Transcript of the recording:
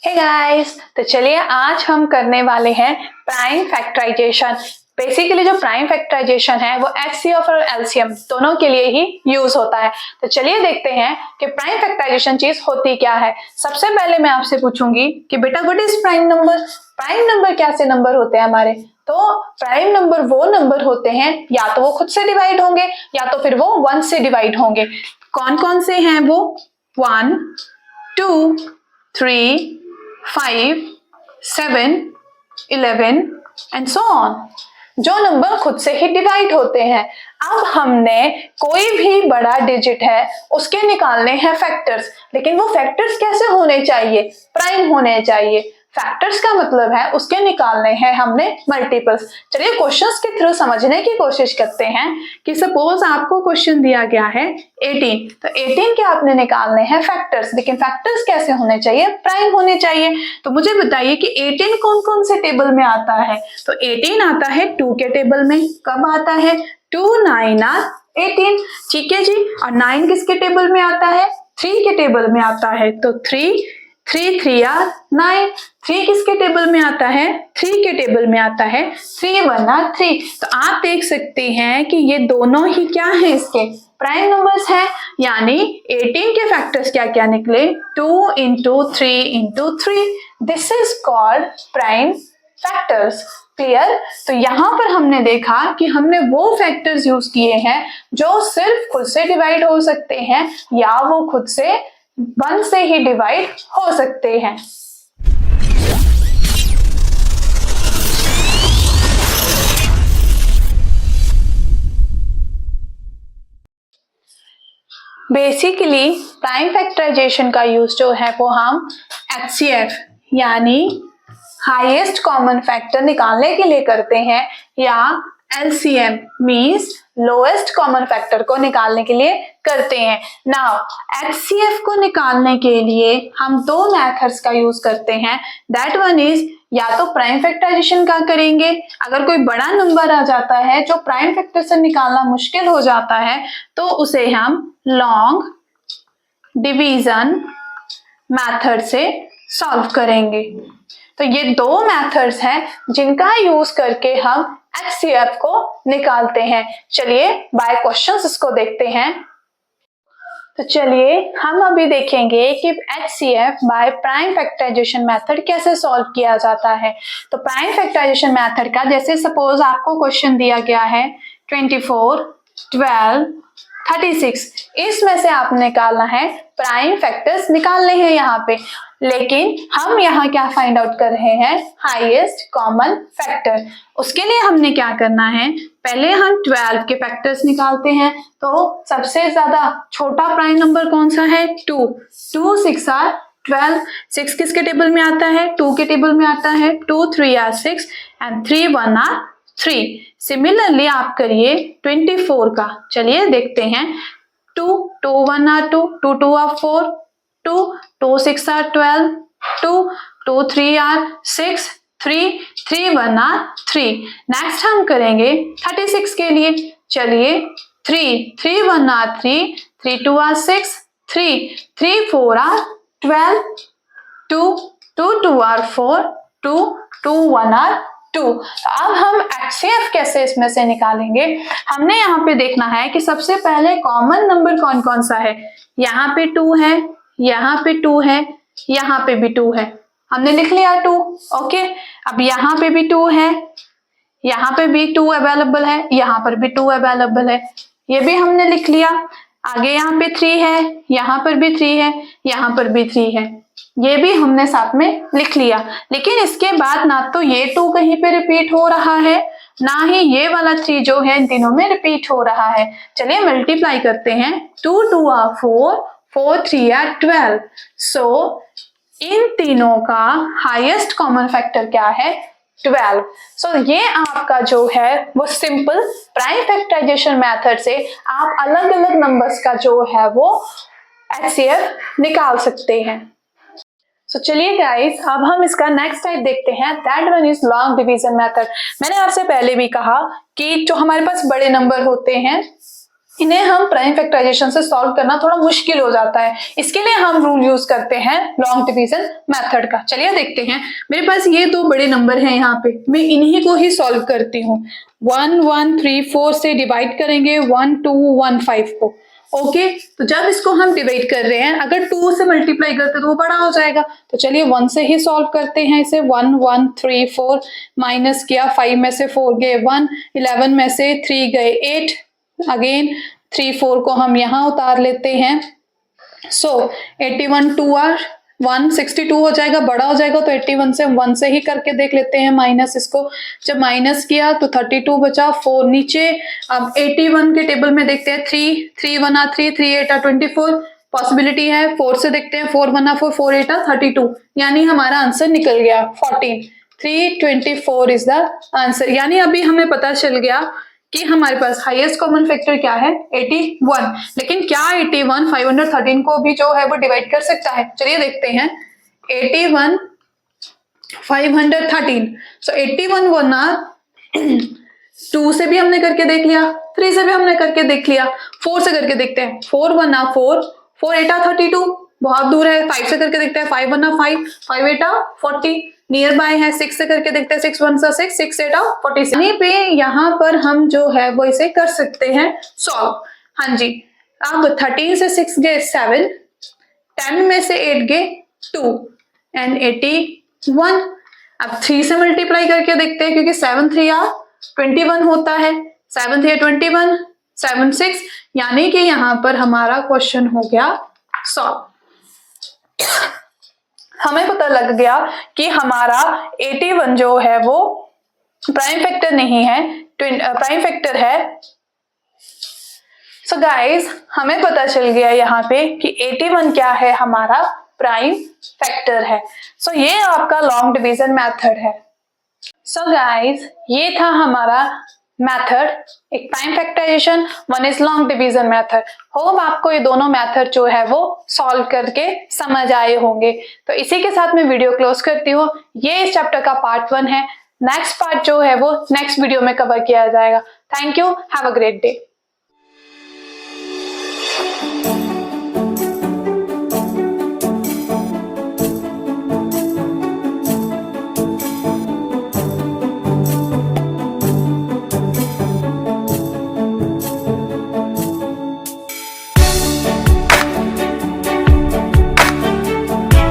Hey guys, तो चलिए आज हम करने वाले हैं प्राइम फैक्टराइजेशन। बेसिकली जो प्राइम फैक्टराइजेशन है वो एचसीएफ और एलसीएम दोनों के लिए ही यूज होता है। तो चलिए देखते हैं कि प्राइम फैक्टराइजेशन चीज होती क्या है। सबसे पहले मैं आपसे पूछूंगी कि बेटा what is prime number. Prime number कैसे नंबर होते हैं हमारे? तो प्राइम नंबर वो नंबर होते हैं या तो वो खुद से डिवाइड होंगे या तो फिर वो 1 से डिवाइड होंगे। कौन कौन से हैं वो? 1, 2, 3, 5, 7, 11 एंड सो ऑन। जो नंबर खुद से ही डिवाइड होते हैं। अब हमने कोई भी बड़ा डिजिट है उसके निकालने हैं फैक्टर्स, लेकिन वो फैक्टर्स कैसे होने चाहिए? प्राइम होने चाहिए। फैक्टर्स का मतलब है उसके निकालने हैं हमने मल्टीपल्स। चलिए क्वेश्चंस के थ्रू समझने की कोशिश करते हैं कि सपोज आपको क्वेश्चन दिया गया है 18, तो 18 के आपने निकालने हैं फैक्टर्स, लेकिन फैक्टर्स कैसे होने चाहिए? प्राइम होने चाहिए। तो मुझे बताइए कि 18 कौन कौन से टेबल में आता है? तो 18 आता है 2 के टेबल में। कब आता है? 2 9 are 18। ठीक है जी। और 9 किसके टेबल में आता है? 3 के टेबल में आता है। तो 3 3 are 9। 3 किसके टेबल में आता है? 3 के टेबल में आता है। 3 1 are 3। तो आप देख सकते हैं कि ये दोनों ही क्या है? इसके प्राइम नंबर्स हैं। यानी 18 के फैक्टर्स क्या क्या निकले? 2 into 3 into 3। This is called prime factors. Clear? तो यहां पर हमने देखा कि हमने वो फैक्टर्स यूज किए हैं जो सिर्फ खुद से डिवाइड हो सकते हैं या वो खुद से 1 से ही डिवाइड हो सकते हैं। बेसिकली प्राइम फैक्टराइजेशन का यूज जो है वो हम एचसीएफ यानी हाईएस्ट कॉमन फैक्टर निकालने के लिए करते हैं, या LCM means lowest common factor को निकालने के लिए करते हैं। नाउ एचसीएफ को निकालने के लिए हम दो मेथड्स का यूज करते हैं। दैट वन इज या तो प्राइम फैक्टराइजेशन का करेंगे, अगर कोई बड़ा नंबर आ जाता है जो प्राइम फैक्टर से निकालना मुश्किल हो जाता है तो उसे हम लॉन्ग डिवीजन मेथड से सॉल्व करेंगे। तो ये दो मेथड्स हैं जिनका यूज करके हम एचसीएफ को निकालते हैं। चलिए बाय क्वेश्चंस इसको देखते हैं। तो चलिए हम अभी देखेंगे कि HCF by prime factorization method कैसे सॉल्व किया जाता है। तो प्राइम फैक्टराइजेशन मेथड का जैसे सपोज आपको क्वेश्चन दिया गया है 24, 12, 36, इसमें से आपने निकालना है प्राइम फैक्टर्स निकालने हैं यहाँ पे, लेकिन हम यहाँ क्या फाइंड आउट कर रहे हैं? Highest common factor. उसके लिए हमने क्या करना है? पहले हम 12 के फैक्टर्स निकालते हैं। तो सबसे ज्यादा छोटा प्राइम नंबर कौन सा है? 2 2 6 are 12। 6 किसके टेबल में आता है? 2 के टेबल में आता है। 2 3 are 6 एंड 3 1 are 3। सिमिलरली आप करिए 24 का। चलिए देखते हैं। 2 2 1 are 2, 2 2 are 4, 2 2 6 are 12, 2 2 3 are 6, 3 3 1 are 3। Next हम करेंगे 36 के लिए। चलिए 3 3 1 are 3, 3 2 are 6, 3 3 4 are 12, 2 2 2 are 4, 2 2 1 are 2। तो अब हम एचसीएफ कैसे इसमें से निकालेंगे? हमने यहाँ पे देखना है कि सबसे पहले कॉमन नंबर कौन कौन सा है। यहाँ पे 2 है, यहाँ पे 2 है, यहाँ पे भी 2 है। हमने लिख लिया 2। ओके, अब यहाँ पे भी 2 है, यहाँ पे भी 2 अवेलेबल है, यहाँ पर भी 2 अवेलेबल है, ये भी हमने लिख लिया। आगे यहाँ पे 3 है, यहाँ पर भी 3 है, यहाँ पर भी 3 है, ये भी हमने साथ में लिख लिया। लेकिन इसके बाद ना तो ये 2 कहीं पे रिपीट हो रहा है, ना ही ये वाला 3 जो है इन तीनों में रिपीट हो रहा है। चलिए मल्टीप्लाई करते हैं। 2 2 are 4, 4 3 are 12। सो इन तीनों का हाईएस्ट कॉमन फैक्टर क्या है? 12। सो ये आपका जो है वो सिंपल प्राइम फैक्टराइजेशन मेथड से आप अलग अलग नंबर्स का जो है वो एचसीएफ निकाल सकते हैं। सो चलिए गाइस, अब हम इसका नेक्स्ट टाइप देखते हैं। That one is long division method. मैंने आपसे पहले भी कहा कि जो हमारे पास बड़े नंबर होते हैं इन्हें हम प्राइम फैक्टराइजेशन से सॉल्व करना थोड़ा मुश्किल हो जाता है। इसके लिए हम रूल यूज करते हैं लॉन्ग डिवीजन मेथड का। चलिए देखते हैं। मेरे पास ये दो बड़े नंबर हैं यहाँ पे, मैं इन्हीं को ही सॉल्व करती हूँ। 1 1 3 4 से डिवाइड करेंगे 1 2 1 5 को। ओके, तो जब इसको हम डिवाइड कर रहे हैं, अगर 2 से मल्टीप्लाई करते तो वो बड़ा हो जाएगा। तो चलिए 1 से ही सॉल्व करते हैं इसे। 1 1 3 4 माइनस किया, 5 में से 4 गए 1, 11 में से 3 गए 8, अगेन 3 4 को हम यहाँ उतार लेते हैं। सो 81 2 आर 162 हो जाएगा, बड़ा हो जाएगा। तो 81 से 1 से ही करके देख लेते हैं माइनस। इसको जब माइनस किया तो 32 बचा, 4 नीचे। अब 81 के टेबल में देखते हैं 3 1 आ 3 3 8 आ 24 पॉसिबिलिटी है। 4 से देखते हैं 4 1 आ 4 4 8 आ 32, यानी हमारा आंसर निकल गया 14। 324 इज द आंसर। यानी अभी हमें पता चल गया कि हमारे पास हाईएस्ट कॉमन फैक्टर क्या है 81। लेकिन क्या 81 513 को भी जो है वो डिवाइड कर सकता है? चलिए देखते हैं। 81 513, सो 81 वरना 2 से भी हमने करके देख लिया, 3 से भी हमने करके देख लिया, 4 से करके देखते हैं। 4 1 4 4 8 32, बहुत दूर है। 5 से करके देखते हैं। 5 1 5 5 8 40, नियर बाय है। 6 से करके देखते हैं। 6 1 6 6 8 46। यहीं पे यहाँ पर हम जो है वो इसे कर सकते हैं सॉल्व। हाँ जी, अब 13 से 6 गए 7, 10 में से 8 गए 2 एंड 81। अब 3 से मल्टीप्लाई करके देखते हैं, क्योंकि 7 3 21 होता है। 7 3 21, 7 6, यानी कि यहाँ पर हमारा क्वेश्चन हो गया सॉल्व। हमें पता लग गया कि हमारा 81 जो है वो प्राइम फैक्टर नहीं है, प्राइम फैक्टर है। सो गाइस, हमें पता चल गया यहाँ पे कि 81 क्या है, हमारा प्राइम फैक्टर है। सो ये आपका लॉन्ग डिवीजन मेथड है। सो गाइस, ये था हमारा मेथड, एक prime factorization, one is long division method. Hope आपको ये दोनों मेथड जो है वो सॉल्व करके समझ आए होंगे। तो इसी के साथ मैं वीडियो क्लोज करती हूँ। ये इस चैप्टर का पार्ट 1 है। नेक्स्ट पार्ट जो है वो नेक्स्ट वीडियो में कवर किया जाएगा। Thank you, have a great day.